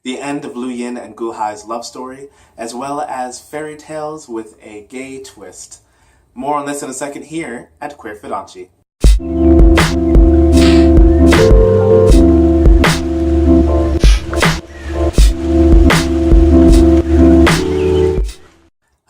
the end of Lu Yin and Gu Hai's love story, as well as fairy tales with a gay twist. More on this in a second here at Queer Fudanshi.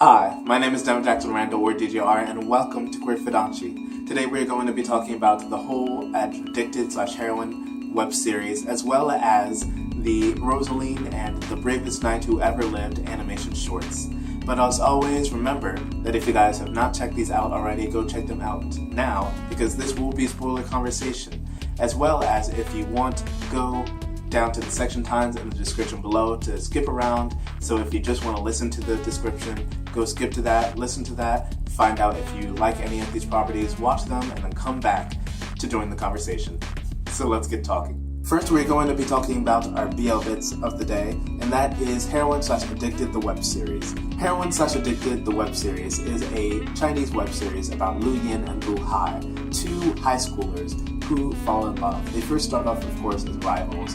Hi, my name is Devin Jackson Randall, or DJR, and welcome to Queer Fudanshi. Today we're going to be talking about the whole Addicted/Heroin web series, as well as the Rosaline and the Bravest Knight Who Ever Lived animation shorts. But as always, remember that if you guys have not checked these out already, go check them out now, because this will be spoiler conversation. As well as, if you want, go down to the section times in the description below to skip around. So if you just want to listen to the description, go skip to that, listen to that, find out if you like any of these properties, watch them, and then come back to join the conversation. So let's get talking. First, we're going to be talking about our BL bits of the day, and that is Heroin/Addicted, the web series. Heroin/Addicted, the web series is a Chinese web series about Lu Yin and Gu Hai, two high schoolers who fall in love. They first start off, of course, as rivals,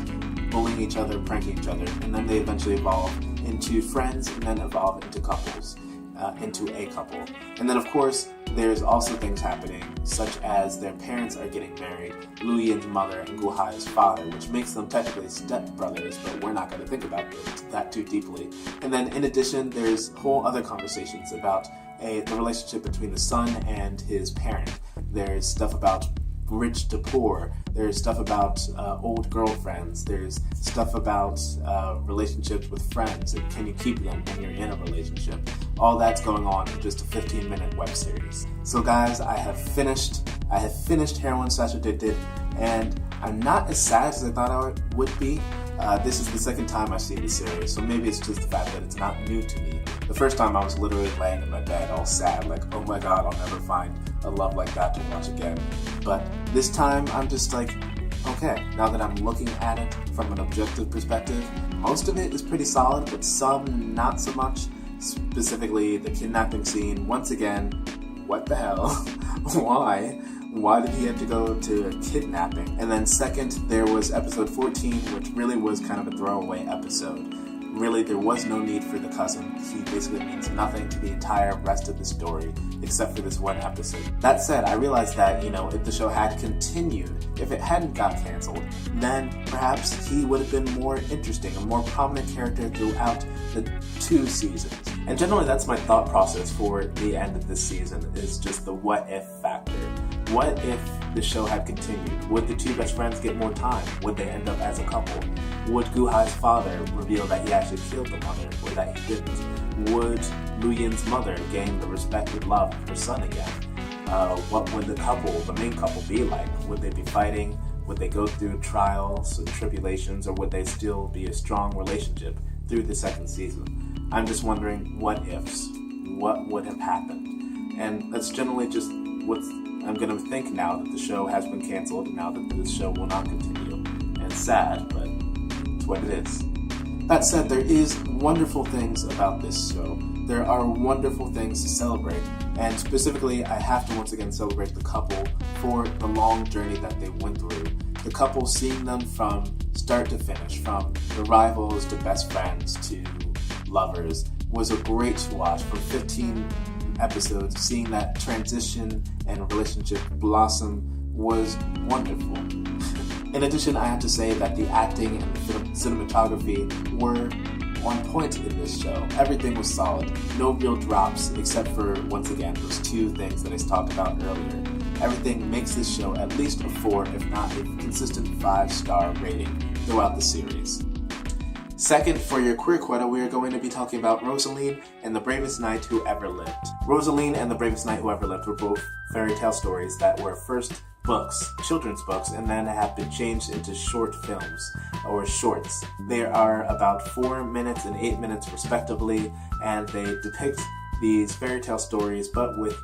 bullying each other, pranking each other, and then they eventually evolve into friends and then evolve into couples, into a couple. And then, of course, there's also things happening, such as their parents are getting married, Lu Yin's mother and Gu Hai's father, which makes them technically stepbrothers, but we're not going to think about that too deeply. And then, in addition, there's whole other conversations about the relationship between the son and his parent. There's stuff about rich to poor, there's stuff about old girlfriends, there's stuff about relationships with friends, and can you keep them when you're in a relationship. All that's going on in just a 15-minute web series. So guys, I have finished Heroin/Addicted, and I'm not as sad as I thought I would be. This is the second time I've seen the series, so maybe it's just the fact that it's not new to me. The first time I was literally laying in my bed all sad, like, oh my god, I'll never find a love like that to watch again. But this time I'm just like, okay, now that I'm looking at it from an objective perspective, most of it is pretty solid, but some not so much. Specifically, the kidnapping scene, once again, what the hell? Why? Why did he have to go to a kidnapping? And then second, there was episode 14, which really was kind of a throwaway episode. Really, there was no need for the cousin. He basically means nothing to the entire rest of the story, except for this one episode. That said, I realized that, if the show had continued, if it hadn't got canceled, then perhaps he would have been more interesting, a more prominent character throughout the 2 seasons. And generally, that's my thought process for the end of this season, is just the what if factor. What if the show had continued? Would the 2 best friends get more time? Would they end up as a couple? Would Gu Hai's father reveal that he actually killed the mother, or that he didn't? Would Lu Yin's mother gain the respect and love of her son again? What would the main couple be like? Would they be fighting? Would they go through trials and tribulations, or would they still be a strong relationship through the 2nd season? I'm just wondering what ifs. What would have happened? And that's generally just what I'm going to think now that the show has been canceled, now that this show will not continue. And it's sad, but it's what it is. That said, there is wonderful things about this show. There are wonderful things to celebrate. And specifically, I have to once again celebrate the couple for the long journey that they went through. The couple, seeing them from start to finish, from the rivals to best friends to lovers, was a great to watch. For 15 episodes, seeing that transition and relationship blossom was wonderful. In addition, I have to say that the acting and the cinematography were on point in this show. Everything was solid. No real drops, except for, once again, those 2 things that I talked about earlier. Everything makes this show at least a 4, if not a consistent 5-star rating throughout the series. Second, for your queer quota, we are going to be talking about Rosaline and the Bravest Knight Who Ever Lived. Rosaline and the Bravest Knight Who Ever Lived were both fairy tale stories that were first books, children's books, and then have been changed into short films, or shorts. They are about 4 minutes and 8 minutes respectively, and they depict these fairy tale stories, but with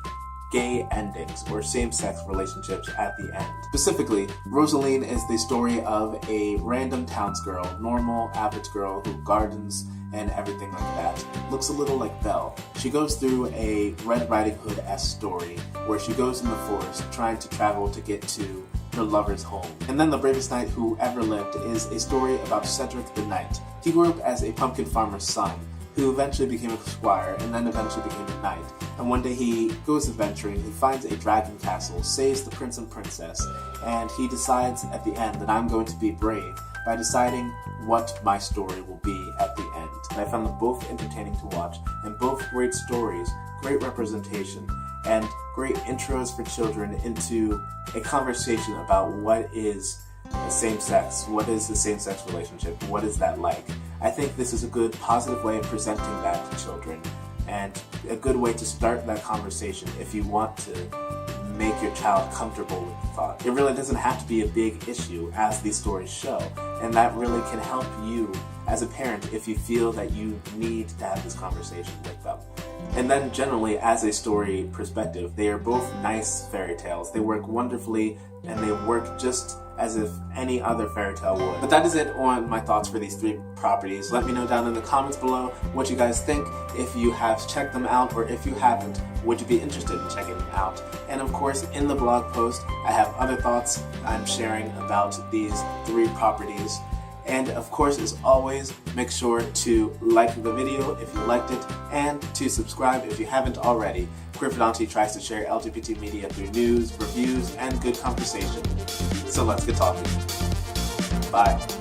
gay endings or same-sex relationships at the end. Specifically, Rosaline is the story of a random townsgirl, normal, average girl who gardens and everything like that. Looks a little like Belle. She goes through a Red Riding Hood-esque story where she goes in the forest trying to travel to get to her lover's home. And then The Bravest Knight Who Ever Lived is a story about Cedric the Knight. He grew up as a pumpkin farmer's son, who eventually became a squire and then eventually became a knight. And one day he goes adventuring, he finds a dragon castle, saves the prince and princess, and he decides at the end that I'm going to be brave by deciding what my story will be at the end. And I found them both entertaining to watch, and both great stories, great representation, and great intros for children into a conversation about what is same-sex, what is the same-sex relationship, what is that like. I think this is a good, positive way of presenting that to children, and a good way to start that conversation if you want to make your child comfortable with the thought. It really doesn't have to be a big issue, as these stories show, and that really can help you as a parent if you feel that you need to have this conversation with them. And then generally, as a story perspective, they are both nice fairy tales. They work wonderfully, and they work just as if any other fairy tale would. But that is it on my thoughts for these three properties. Let me know down in the comments below what you guys think. If you have checked them out, or if you haven't, would you be interested in checking them out? And of course, in the blog post, I have other thoughts I'm sharing about these three properties. And of course, as always, make sure to like the video if you liked it, and to subscribe if you haven't already. Queer Fudanshi tries to share LGBT media through news, reviews, and good conversation. So let's get talking. Bye.